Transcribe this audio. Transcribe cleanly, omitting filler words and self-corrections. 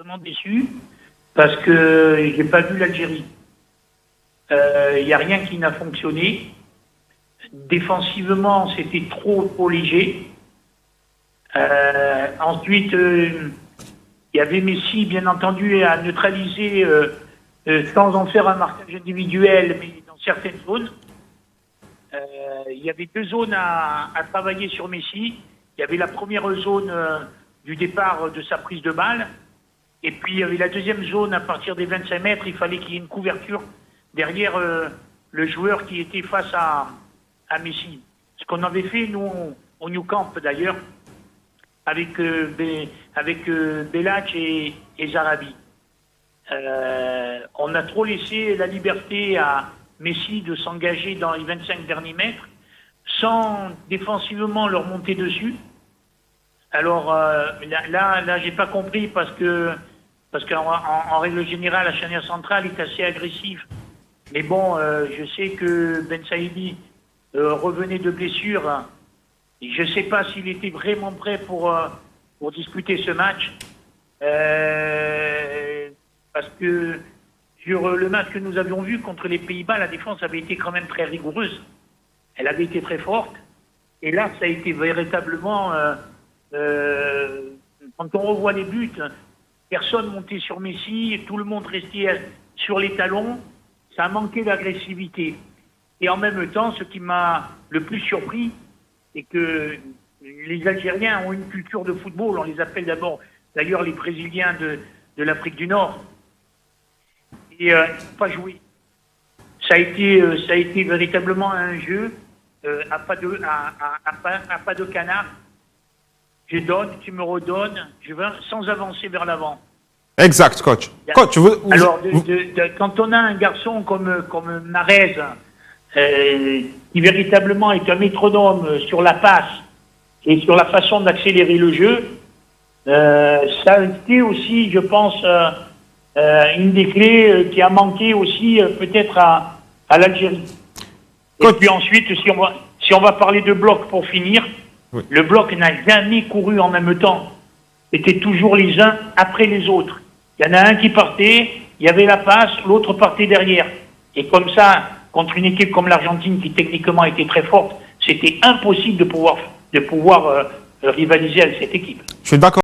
vraiment déçu parce que j'ai pas vu l'Algérie. Il n'y a rien qui n'a fonctionné. Défensivement, c'était trop léger. Ensuite, il y avait Messi, bien entendu, à neutraliser sans en faire un marquage individuel, mais dans certaines zones. Il y avait deux zones à travailler sur Messi. Il y avait la première zone du départ de sa prise de balle. Et puis, il y avait la deuxième zone à partir des 25 mètres. Il fallait qu'il y ait une couverture derrière le joueur qui était face à Messi. Ce qu'on avait fait, nous, au Nou Camp, d'ailleurs, avec Belac et Zarabi. On a trop laissé la liberté à Messi de s'engager dans les 25 derniers mètres sans défensivement leur monter dessus. Alors là j'ai pas compris parce qu'en règle générale, la charnière centrale est assez agressive. Mais bon, je sais que Ben Saïdi revenait de blessure. Je ne sais pas s'il était vraiment prêt pour disputer ce match. Parce que sur le match que nous avions vu contre les Pays-Bas, la défense avait été quand même très rigoureuse. Elle avait été très forte. Et là, ça a été véritablement... quand on revoit les buts, personne montait sur Messi, tout le monde restait sur les talons. Ça a manqué d'agressivité. Et en même temps, ce qui m'a le plus surpris, c'est que les Algériens ont une culture de football. On les appelle d'abord, d'ailleurs, les Brésiliens de l'Afrique du Nord. Et ils n'ont pas joué. Ça a été véritablement un jeu à pas de canard. Je donne, tu me redonnes, je vais sans avancer vers l'avant. Exact, coach. Coach, alors, quand on a un garçon comme Mahrez, qui véritablement est un métronome sur la passe et sur la façon d'accélérer le jeu, ça a été aussi, je pense, une des clés qui a manqué aussi peut-être à l'Algérie. Et puis ensuite, si on va parler de bloc pour finir, oui. Le bloc n'a jamais couru en même temps. C'était toujours les uns après les autres. Il y en a un qui partait, il y avait la passe, l'autre partait derrière. Et comme ça, contre une équipe comme l'Argentine qui techniquement était très forte, c'était impossible de pouvoir rivaliser avec cette équipe. Je suis d'accord.